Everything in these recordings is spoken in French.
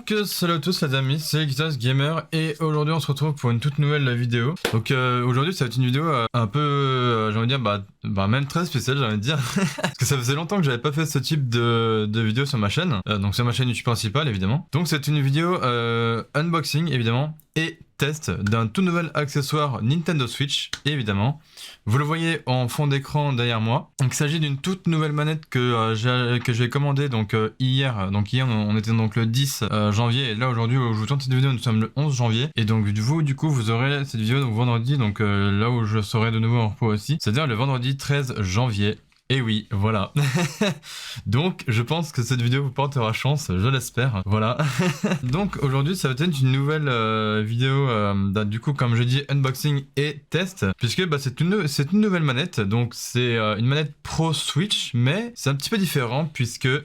Donc salut à tous les amis, c'est Xas Gamer et aujourd'hui on se retrouve pour une toute nouvelle vidéo. Donc aujourd'hui ça va être une vidéo un peu, j'ai envie de dire, même très spéciale j'ai envie de dire. Parce que ça faisait longtemps que j'avais pas fait ce type de vidéo sur ma chaîne, donc sur ma chaîne YouTube principale évidemment. Donc c'est une vidéo unboxing évidemment et test d'un tout nouvel accessoire Nintendo Switch évidemment. Vous le voyez en fond d'écran derrière moi. Donc il s'agit d'une toute nouvelle manette que j'ai commandée donc hier. Donc hier on était donc le 10 janvier et là aujourd'hui où je vous tourne cette vidéo nous sommes le 11 janvier. Et donc du coup vous aurez cette vidéo donc vendredi, donc là où je serai de nouveau en repos aussi. C'est-à-dire le vendredi 13 janvier. Et oui, voilà. Donc, je pense que cette vidéo vous portera chance, je l'espère. Voilà. Donc, aujourd'hui, ça va être une nouvelle vidéo, du coup, comme je dis, unboxing et test. Puisque c'est une nouvelle manette. Donc, c'est une manette Pro Switch, mais c'est un petit peu différent puisque je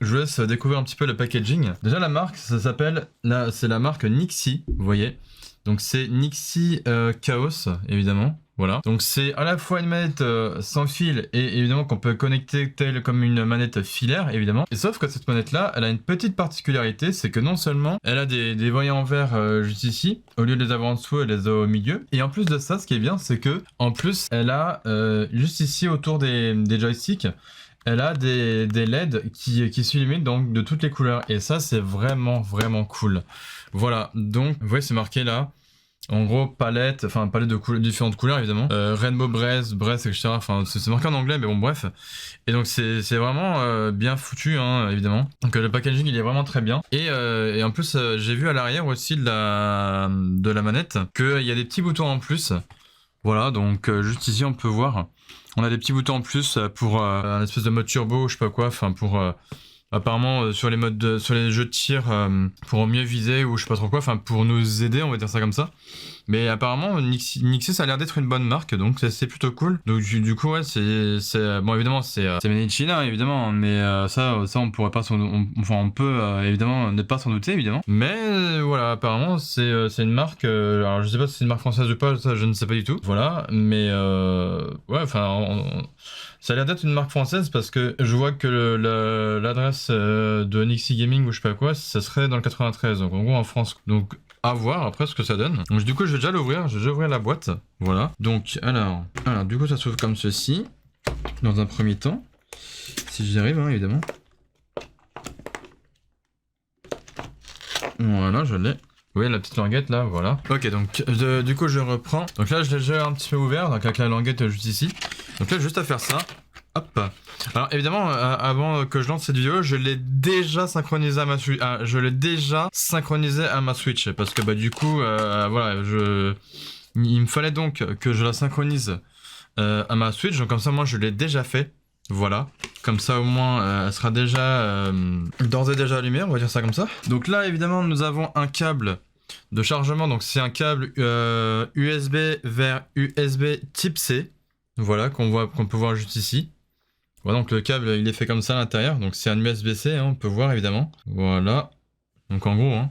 vous laisse découvrir un petit peu le packaging. Déjà, la marque, ça s'appelle, c'est la marque Nixie, vous voyez. Donc, c'est Nixie Chaos, évidemment. Voilà, donc c'est à la fois une manette sans fil et évidemment qu'on peut connecter telle comme une manette filaire évidemment. Et sauf que cette manette là, elle a une petite particularité, c'est que non seulement elle a des voyants verts juste ici, au lieu de les avoir en dessous, elle les a au milieu. Et en plus de ça, ce qui est bien, c'est que en plus elle a juste ici autour des joysticks, elle a des LED qui s'illuminent donc de toutes les couleurs. Et ça c'est vraiment cool. Voilà, donc vous voyez c'est marqué là. En gros, palette de différentes couleurs évidemment. Rainbow Breast, etc. Enfin, c'est marqué en anglais, mais bon, bref. Et donc, c'est vraiment bien foutu, hein, évidemment. Donc, le packaging, il est vraiment très bien. Et en plus, j'ai vu à l'arrière aussi de la manette qu'il y a des petits boutons en plus. Voilà, donc juste ici, on peut voir. On a des petits boutons en plus pour un espèce de mode turbo, je sais pas quoi, enfin, pour... apparemment sur les jeux de tir pour mieux viser ou je sais pas trop quoi, enfin pour nous aider, on va dire ça comme ça. Mais apparemment Nixie ça a l'air d'être une bonne marque, donc c'est plutôt cool. Donc du coup ouais c'est bon évidemment c'est made in China évidemment, mais ça on pourrait pas on peut évidemment ne pas s'en douter évidemment. Mais voilà apparemment c'est une marque, alors je sais pas si c'est une marque française ou pas, ça je ne sais pas du tout. Voilà, mais ouais enfin ça a l'air d'être une marque française parce que je vois que l'adresse de Nixie Gaming ou je sais pas quoi, ça serait dans le 93, donc en gros en France. Donc à voir après ce que ça donne. Donc du coup je vais déjà l'ouvrir, je vais déjà ouvrir la boîte. Voilà. Donc alors du coup ça s'ouvre comme ceci, dans un premier temps. Si j'y arrive hein, évidemment. Voilà, je l'ai. Vous voyez la petite languette là, voilà. Ok, donc du coup je reprends. Donc là je l'ai déjà un petit peu ouvert, donc avec la languette juste ici. Donc là juste à faire ça. Hop. Alors évidemment, avant que je lance cette vidéo, je l'ai déjà synchronisé à ma Switch. Parce que du coup, voilà, il me fallait donc que je la synchronise à ma Switch. Donc comme ça, moi, je l'ai déjà fait. Voilà, comme ça au moins elle sera déjà d'ores et déjà allumée, on va dire ça comme ça. Donc là évidemment nous avons un câble de chargement, donc c'est un câble USB vers USB type C, voilà qu'on peut voir juste ici. Voilà, donc le câble il est fait comme ça à l'intérieur, donc c'est un USB-C, hein, on peut voir évidemment. Voilà, donc en gros, hein.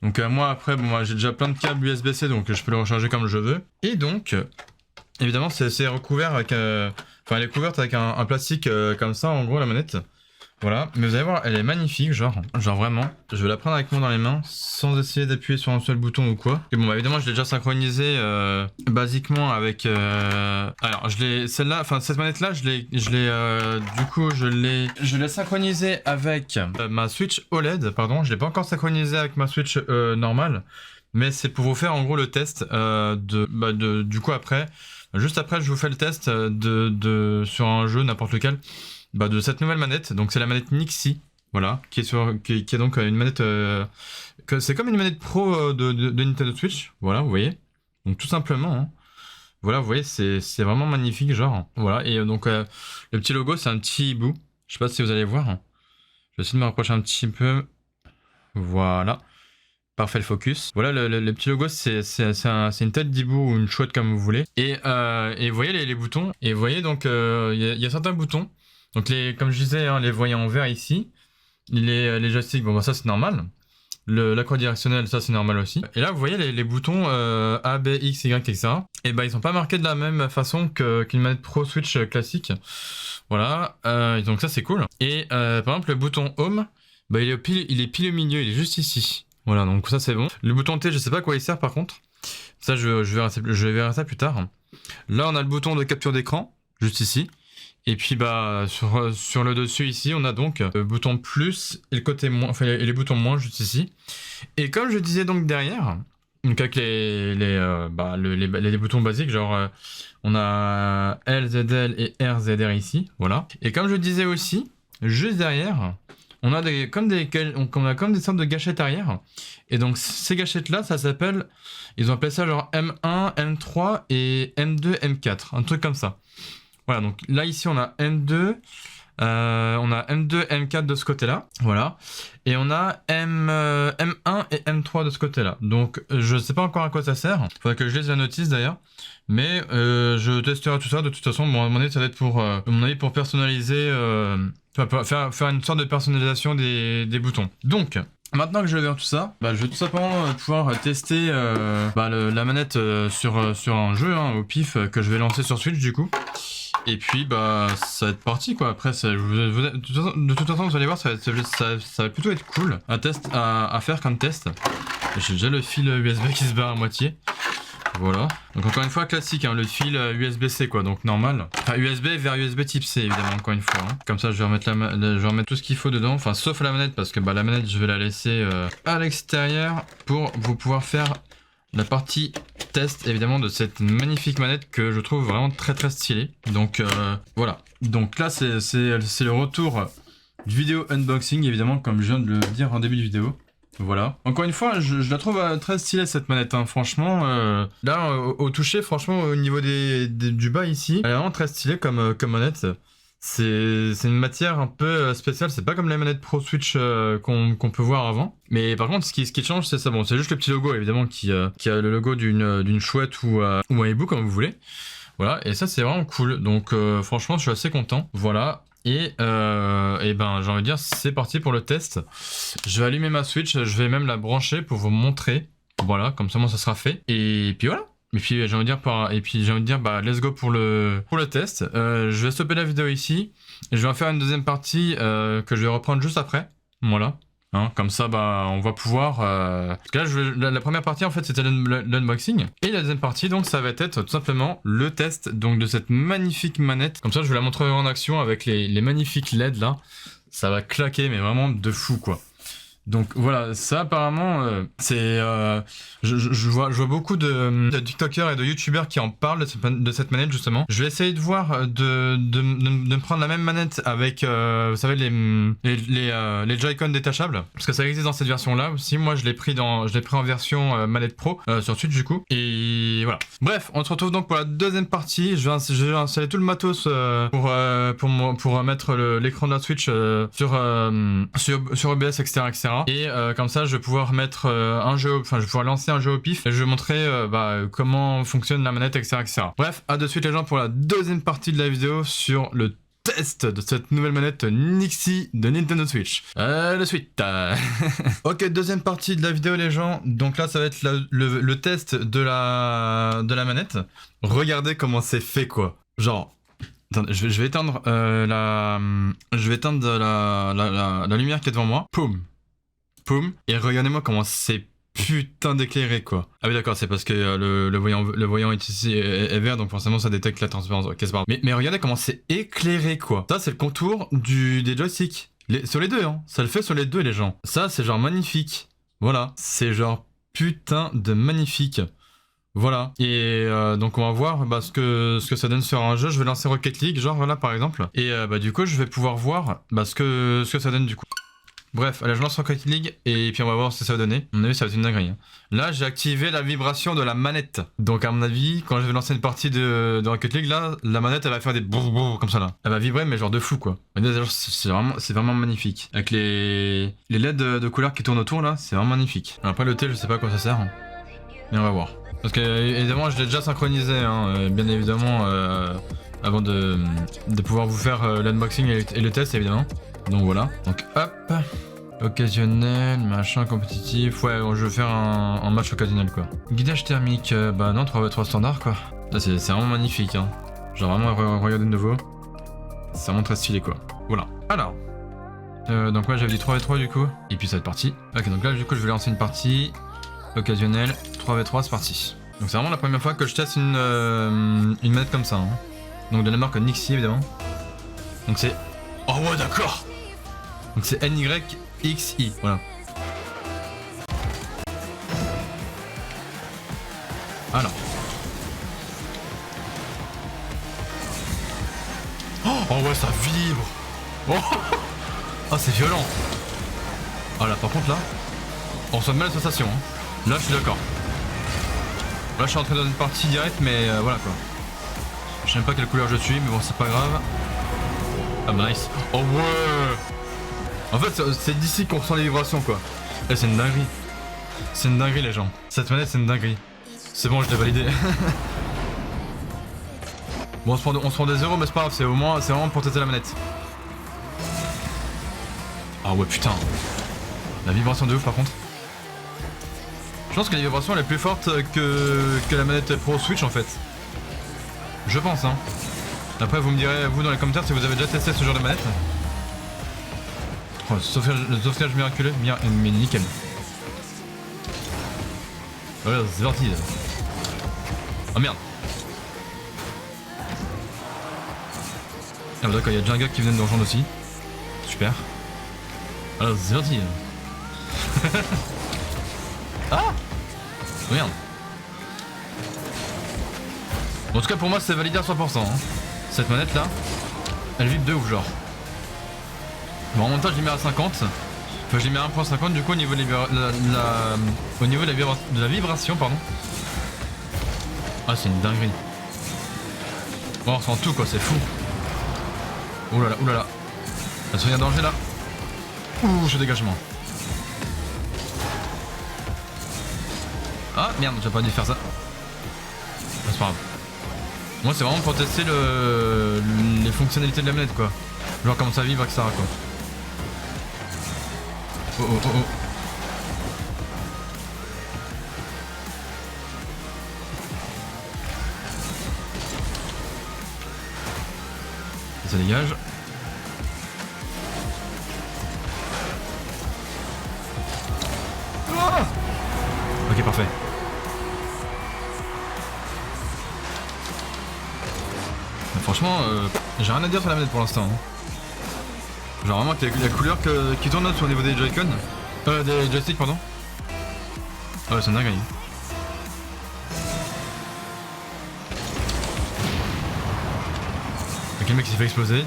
Donc moi après, bon, j'ai déjà plein de câbles USB-C, donc je peux le recharger comme je veux. Et donc, évidemment c'est recouvert avec... Enfin, elle est couverte avec un plastique comme ça, en gros, la manette. Voilà, mais vous allez voir, elle est magnifique, genre vraiment. Je vais la prendre avec moi dans les mains, sans essayer d'appuyer sur un seul bouton ou quoi. Et bon, évidemment, je l'ai déjà synchronisé basiquement avec... Alors, cette manette-là, je l'ai synchronisé avec ma Switch OLED, pardon. Je l'ai pas encore synchronisé avec ma Switch normale. Mais c'est pour vous faire, en gros, le test du coup, après... Juste après, je vous fais le test sur un jeu, n'importe lequel, de cette nouvelle manette. Donc c'est la manette Nixie, voilà, qui est donc une manette... c'est comme une manette pro de Nintendo Switch, voilà, vous voyez. Donc tout simplement, hein. Voilà, vous voyez, c'est vraiment magnifique, genre. Voilà, et donc le petit logo, c'est un petit hibou. Je sais pas si vous allez voir. Je vais essayer de me rapprocher un petit peu. Voilà. Parfait le focus. Voilà le petit logo, c'est une tête d'hibou ou une chouette comme vous voulez. Et vous voyez les boutons. Et vous voyez donc il y a certains boutons. Donc comme je disais, hein, les voyants en vert ici. Les joysticks, bon ça c'est normal. L'accord directionnel, ça c'est normal aussi. Et là vous voyez les boutons A, B, X, Y, etc. Et ils sont pas marqués de la même façon qu'une manette Pro Switch classique. Voilà. Donc ça c'est cool. Et par exemple le bouton Home. bah il est pile au milieu, il est juste ici. Voilà, donc ça c'est bon. Le bouton T, je sais pas à quoi il sert par contre. Ça, je verrai ça plus tard. Là, on a le bouton de capture d'écran, juste ici. Et puis, bah, sur le dessus ici, on a donc le bouton plus et le côté moins, enfin, et les boutons moins juste ici. Et comme je disais donc derrière, donc avec les boutons basiques, genre, on a LZL et RZR ici, voilà. Et comme je disais aussi, juste derrière, on a comme des sortes de gâchettes arrière. Et donc ces gâchettes là, ça s'appelle, ils ont appelé ça genre M1, M3 et M2, M4, un truc comme ça. Voilà, donc là ici on a M2, M4 de ce côté-là, voilà. Et on a M1 et M3 de ce côté-là. Donc je sais pas encore à quoi ça sert. Faudrait que je lise la notice d'ailleurs. Mais je testerai tout ça. De toute façon, bon, à mon avis, ça va être pour personnaliser, faire une sorte de personnalisation des boutons. Donc, maintenant que je vais vers tout ça, bah, je vais tout simplement pouvoir tester la manette sur un jeu, hein, au pif, que je vais lancer sur Switch du coup. Et puis bah ça va être parti quoi. Après de toute façon vous allez voir, ça va plutôt être cool à faire comme test. J'ai déjà le fil USB qui se barre à moitié. Voilà. Donc encore une fois classique, hein, le fil USB-C quoi, donc normal. Enfin USB vers USB type C évidemment, encore une fois. Hein. Comme ça je vais remettre tout ce qu'il faut dedans, enfin sauf la manette parce que bah, la manette je vais la laisser à l'extérieur pour vous pouvoir faire la partie test évidemment de cette magnifique manette que je trouve vraiment très très stylée. Donc voilà. Donc là c'est le retour du vidéo unboxing évidemment comme je viens de le dire en début de vidéo. Voilà. Encore une fois, je la trouve très stylée cette manette, hein. Franchement. Là, au toucher, franchement, au niveau du bas ici, elle est vraiment très stylée comme manette. C'est une matière un peu spéciale, c'est pas comme les manettes Pro Switch qu'on peut voir avant. Mais par contre, ce qui change, c'est ça. Bon, c'est juste le petit logo, évidemment, qui a le logo d'une chouette ou un hibou, comme vous voulez. Voilà, et ça, c'est vraiment cool. Donc, franchement, je suis assez content. Voilà. Et ben j'ai envie de dire c'est parti pour le test. Je vais allumer ma Switch, je vais même la brancher pour vous montrer. Voilà, comme ça moi ça sera fait. Et puis voilà. Et puis j'ai envie de dire bah let's go pour le test. Je vais stopper la vidéo ici. Et je vais en faire une deuxième partie que je vais reprendre juste après. Voilà. Hein, comme ça, bah, on va pouvoir... Parce que là, la première partie, en fait, c'était l'unboxing. Et la deuxième partie, donc, ça va être tout simplement le test donc, de cette magnifique manette. Comme ça, je vous la montrerai en action avec les magnifiques LED, là. Ça va claquer, mais vraiment de fou, quoi. Donc voilà, ça apparemment, c'est... je vois beaucoup de TikTokers et de YouTubers qui en parlent de cette manette justement. Je vais essayer de voir de prendre la même manette avec, vous savez, les Joy-Con détachables. Parce que ça existe dans cette version-là aussi. Moi, je l'ai pris en version manette Pro sur Switch du coup. Et voilà. Bref, on se retrouve donc pour la deuxième partie. Je vais installer tout le matos pour mettre l'écran de la Switch sur OBS, etc. Et comme ça, je vais pouvoir mettre je vais pouvoir lancer un jeu au pif et je vais montrer comment fonctionne la manette, etc. Bref, à de suite les gens pour la deuxième partie de la vidéo sur le test de cette nouvelle manette Nixie de Nintendo Switch. De suite. Ok, deuxième partie de la vidéo les gens. Donc là, ça va être le test de la manette. Regardez comment c'est fait quoi. Genre... Attendez, je vais éteindre la lumière qui est devant moi. Poum. Poum. Et regardez-moi comment c'est putain d'éclairé quoi. Ah oui d'accord, c'est parce que le voyant ici est vert, donc forcément ça détecte la transparence. Ok, c'est pas grave. Mais regardez comment c'est éclairé quoi. Ça c'est le contour des joysticks. Sur les deux hein. Ça le fait sur les deux les gens. Ça c'est genre magnifique. Voilà. C'est genre putain de magnifique. Voilà, et donc on va voir ce que ça donne sur un jeu. Je vais lancer Rocket League, genre là par exemple. Et du coup je vais pouvoir voir ce que ça donne du coup. Bref, allez je lance Rocket League et puis on va voir ce que ça va donner. À mon avis ça va être une dinguerie. Hein. Là j'ai activé la vibration de la manette. Donc à mon avis, quand je vais lancer une partie de Rocket League, là, la manette elle va faire des boum boum comme ça là. Elle va vibrer mais genre de fou quoi. C'est vraiment magnifique. Avec les LED de couleurs qui tournent autour là, c'est vraiment magnifique. Alors, après le T je sais pas à quoi ça sert. Hein. Mais on va voir. Parce que évidemment je l'ai déjà synchronisé, hein, bien évidemment, avant de pouvoir vous faire l'unboxing et le test évidemment. Donc voilà, donc hop, occasionnel, machin, compétitif, ouais je vais faire un match occasionnel quoi. Guidage thermique, bah non 3x3 standard quoi. Là c'est vraiment magnifique hein. Genre vraiment regardez de nouveau, c'est vraiment très stylé quoi. Voilà, alors, Donc ouais, j'avais dit 3v3 du coup. Et puis ça va être parti. Ok, donc là du coup je vais lancer une partie occasionnelle. 3v3, c'est parti. Donc c'est vraiment la première fois que je teste une manette comme ça. Hein. Donc de la marque Nixie évidemment. Donc c'est... Oh ouais d'accord. Donc c'est NYXI, voilà. Alors. Oh ouais ça vibre. Oh, oh c'est violent. Ah là par contre là, on reçoit mal la sensation. Hein. Là je suis d'accord. Là je suis rentré dans une partie directe mais voilà quoi. Je sais même pas quelle couleur je suis mais bon c'est pas grave. Ah bah nice. Oh ouais. En fait c'est d'ici qu'on ressent les vibrations quoi. Eh c'est une dinguerie. C'est une dinguerie les gens. Cette manette c'est une dinguerie. C'est bon je l'ai validé. Bon on se prend des euros mais c'est pas grave, c'est vraiment pour tester la manette. Ah ouais putain. La vibration de ouf par contre. Je pense que la vibration elle est plus forte que la manette Pro Switch en fait. Je pense hein. Après vous me direz vous dans les commentaires si vous avez déjà testé ce genre de manette. Oh, le sauvetage miraculeux, mais nickel. Voilà c'est parti. Oh merde. Ah bah d'accord, il y a déjà un gars qui venait de nous rejoindre aussi. Super. Alors c'est parti. Ah oh, merde. Bon, en tout cas pour moi c'est validé à 100%. Hein. Cette manette là, elle vibre de ouf genre. Bon en même temps je l'ai mis à 50. Enfin je l'ai mis à 1.50 du coup au niveau de la vibration pardon. Ah c'est une dinguerie. Bon on ressent tout quoi, c'est fou. Oulala, oulala. Attention, il y a danger là. Ouh, ce dégagement. Ah merde, j'ai pas dû faire ça. Ah, c'est pas grave. Moi, c'est vraiment pour tester les fonctionnalités de la manette quoi. Genre comme ça vibre, etc. quoi. Oh oh oh oh. Ça dégage. Ah ok parfait. Mais franchement, j'ai rien à dire sur la manette pour l'instant. Hein. Genre vraiment la couleur qui tourne au niveau des Joy-Con. Des joysticks pardon. Ouais c'est dingue. Ok le mec s'est fait exploser.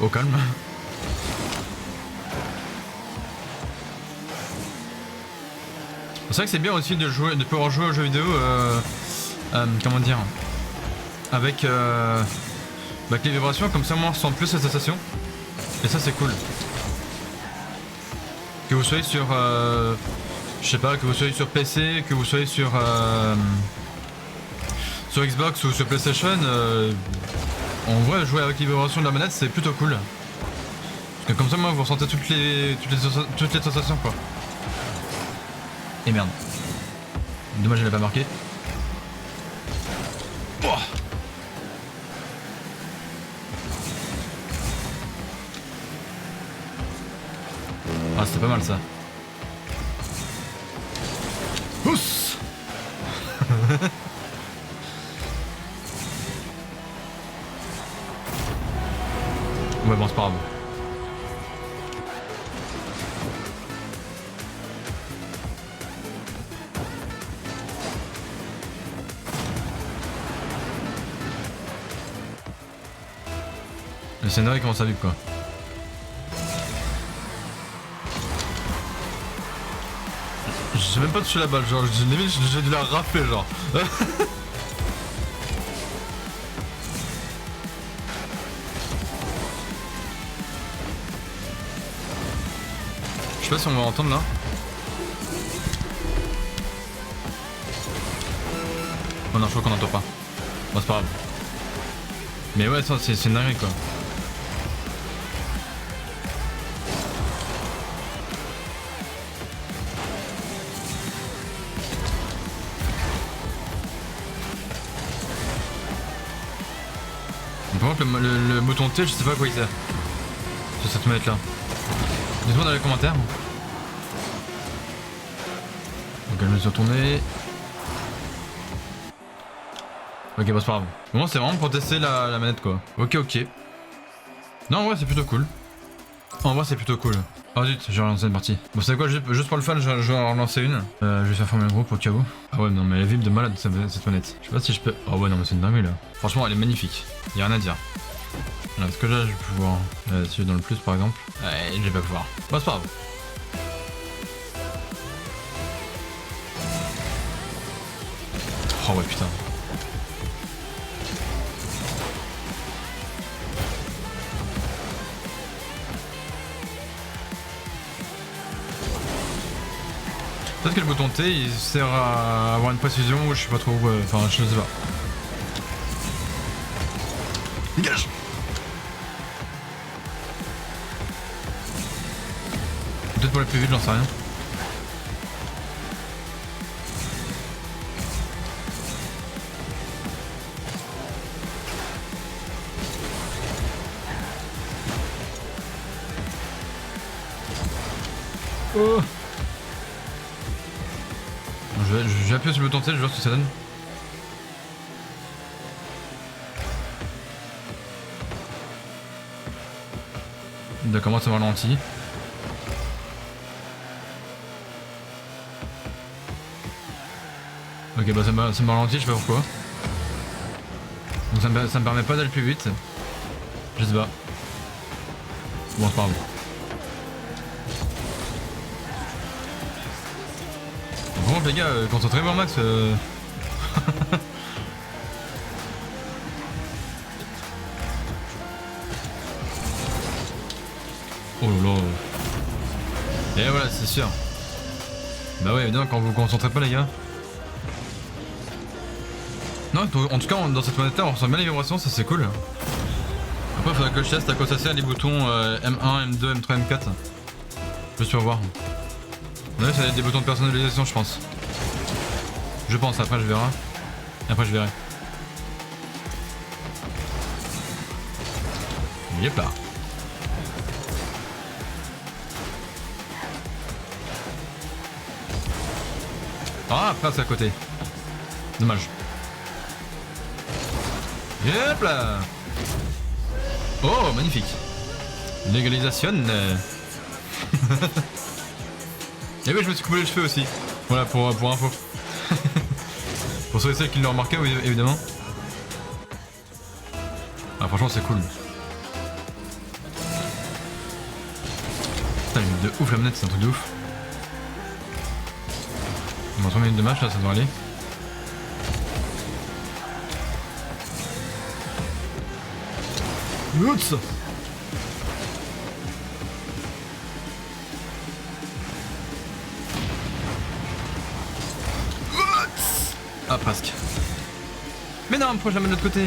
Au calme. C'est vrai que c'est bien aussi de pouvoir jouer aux jeux vidéo comment dire avec les vibrations comme ça moi on ressent plus la sensation. Et ça c'est cool. Que vous soyez sur je sais pas, que vous soyez sur PC, que vous soyez sur Xbox ou sur PlayStation, en vrai jouer avec les vibrations de la manette c'est plutôt cool. Parce que comme ça moi vous ressentez toutes les sensations quoi. Et merde. Dommage je l'ai pas marqué. Oh ah c'était pas mal ça. Ouss. Ouais bon c'est pas grave. Le scénario commence à vivre quoi. Je sais même pas toucher la balle, genre j'ai dû la rafler genre. Je sais pas si on va entendre là. Oh non je crois qu'on entend pas. Bon c'est pas grave. Mais ouais ça c'est une dinguerie quoi. Par contre le bouton T je sais pas à quoi il sert sur cette manette là. Dites-moi dans les commentaires. Donc je me suis retourné. Ok, bah c'est pas grave. Bon, c'est vraiment pour tester la manette quoi. Ok, ok. Non, en vrai, c'est plutôt cool. En vrai, c'est plutôt cool. Oh zut, j'ai relancé une partie. Bon, c'est quoi, juste pour le fun, je vais en relancer une. Je vais faire former un groupe au cas où. Ah ouais, non, mais elle vibre de malade cette manette. Je sais pas si je peux. Oh ouais, non, mais c'est une dinguerie là. Franchement, elle est magnifique. Y'a rien à dire. Là, est-ce que là, je vais pouvoir. Si je vais dans le plus par exemple. Ouais, je vais pas pouvoir. Bah, c'est pas grave. Oh ouais, putain. Peut-être que le bouton T il sert à avoir une précision ou je sais pas trop. Enfin, je sais pas. Dégage! Peut-être pour aller plus vite, j'en sais rien. Oh! Je vais appuyer sur le bouton T, je vais voir ce que ça donne. D'accord, moi ça m'a ralenti. Ok, bah ça m'a ralenti, je sais pas pourquoi. Donc ça me permet pas d'aller plus vite. Je sais pas. Bon, c'est pas grave. Vraiment les gars, concentrez-vous max. Oh là là. Et voilà, c'est sûr. Bah ouais, évidemment, quand vous vous concentrez pas les gars. Non, en tout cas, dans cette manette là, on ressent bien les vibrations, ça c'est cool. Après, il faudrait que je teste à quoi ça sert les boutons M1, M2, M3, M4. Juste pour voir. Ouais, ça va être des boutons de personnalisation, je pense. Je pense, après je verrai. Après je verrai. Yep là. Ah, passe à côté. Dommage. Yep là. Oh, magnifique. Légalisation. Et oui, je me suis coupé les cheveux aussi. Voilà, pour info. Pour ceux et celles qui l'ont remarqué, oui, évidemment. Ah, franchement, c'est cool. Putain, elle est de ouf la manette, c'est un truc de ouf. On a 3 minutes de match là, ça devrait aller. Oups. Ah, presque. Mais non, pourquoi je la mets de l'autre côté?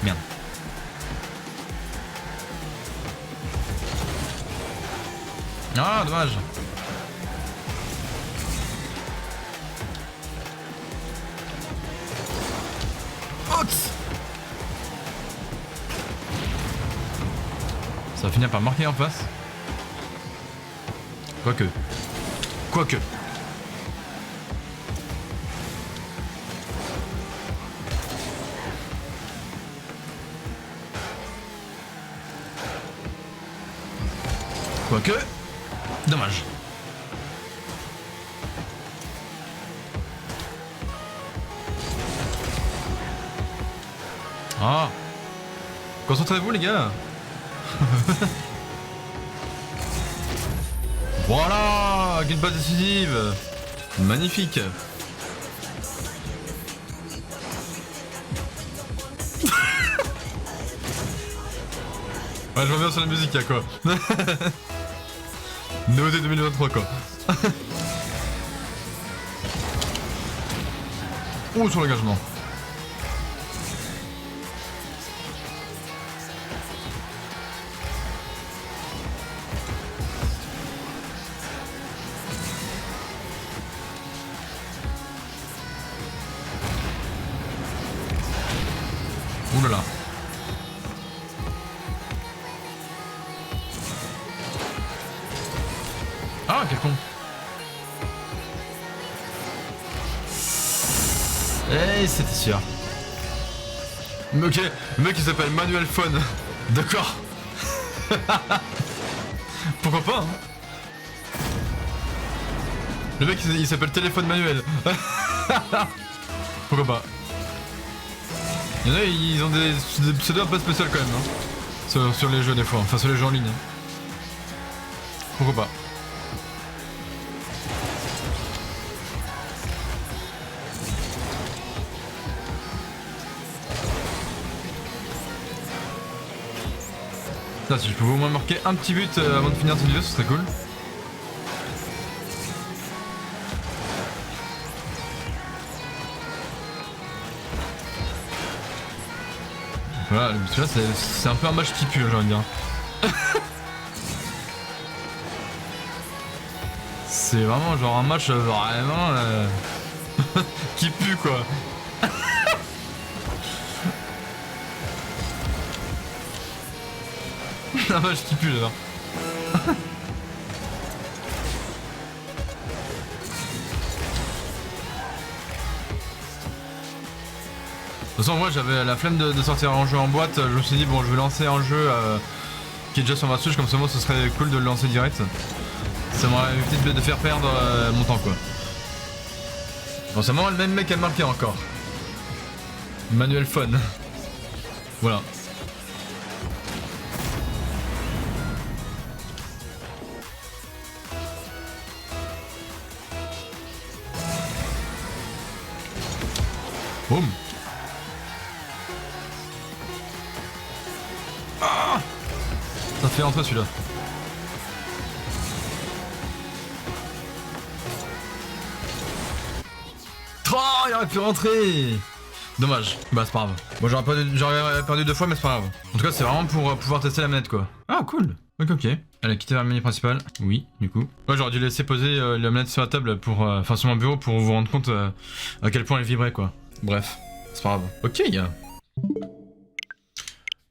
Merde. Ah, dommage. Oups. Ça va finir par marquer en face. Quoique. Quoique. Quoique. Dommage. Ah. Concentrez-vous les gars. Voilà, quelle passe décisive. Magnifique. Ouais, je reviens sur la musique, y'a quoi. Nouveauté 2023 quoi. Oh, sur l'engagement. Ouh là là. Ah, quel con. Eh, c'était sûr. Ok, le mec il s'appelle Manuel Phone. D'accord. Pourquoi pas, hein. Le mec il s'appelle Téléphone Manuel. Pourquoi pas. Il y en a, ils ont des pseudos un peu spéciaux quand même, hein. Sur les jeux des fois, enfin sur les jeux en ligne. Pourquoi pas. Là, si je pouvais au moins marquer un petit but avant de finir cette vidéo, ce serait cool. Voilà, le but là, c'est un peu un match qui pue, j'ai envie de dire. C'est vraiment genre un match vraiment qui pue quoi. Un match qui pue j'adore. De toute façon, moi j'avais la flemme de sortir un jeu en boîte. Je me suis dit, bon, je vais lancer un jeu qui est déjà sur ma Switch, comme ça, moi ce serait cool de le lancer direct. Ça m'aurait évité de faire perdre mon temps quoi. Bon, c'est vraiment le même mec à marquer encore. Manuel Phone. Voilà. Boum. Ah, ça fait rentrer celui-là. Oh, il aurait pu rentrer. Dommage. Bah c'est pas grave. Bon, j'aurais perdu 2 fois, mais c'est pas grave. En tout cas, c'est vraiment pour pouvoir tester la manette quoi. Ah cool. Ok, ok. Elle a quitté vers le menu principal. Oui, du coup. Ouais, j'aurais dû laisser poser la manette sur la table pour, enfin sur mon bureau pour vous rendre compte à quel point elle vibrait quoi. Bref, c'est pas grave. Ok.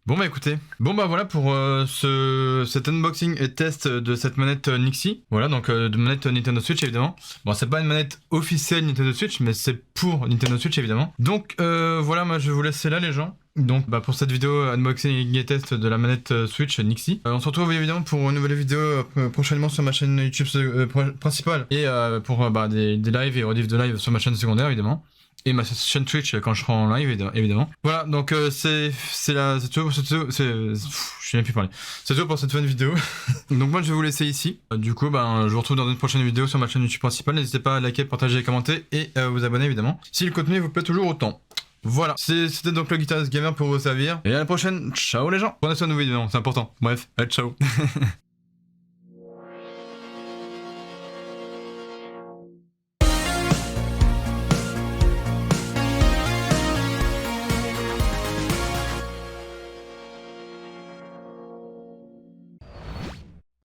Bon bah écoutez, bon bah voilà pour cet unboxing et test de cette manette Nixie. Voilà donc de manette Nintendo Switch évidemment. Bon c'est pas une manette officielle Nintendo Switch mais c'est pour Nintendo Switch évidemment. Donc voilà, moi je vais vous laisser là les gens. Donc bah pour cette vidéo unboxing et test de la manette Switch Nixie. On se retrouve évidemment pour une nouvelle vidéo prochainement sur ma chaîne YouTube principale. Et pour des lives et rediff de live sur ma chaîne secondaire évidemment. Et ma chaîne Twitch quand je serai en live évidemment. Voilà donc c'est tout. Je sais même plus parler. C'est tout pour cette fin de vidéo. Donc moi je vais vous laisser ici. Du coup je vous retrouve dans une prochaine vidéo sur ma chaîne YouTube principale. N'hésitez pas à liker, partager, commenter et vous abonner évidemment. Si le contenu vous plaît toujours autant. Voilà, c'était donc le Guitarist Gamer pour vous servir. Et à la prochaine, ciao les gens. Prenez soin de vous évidemment, c'est important. Bref, allez, ciao.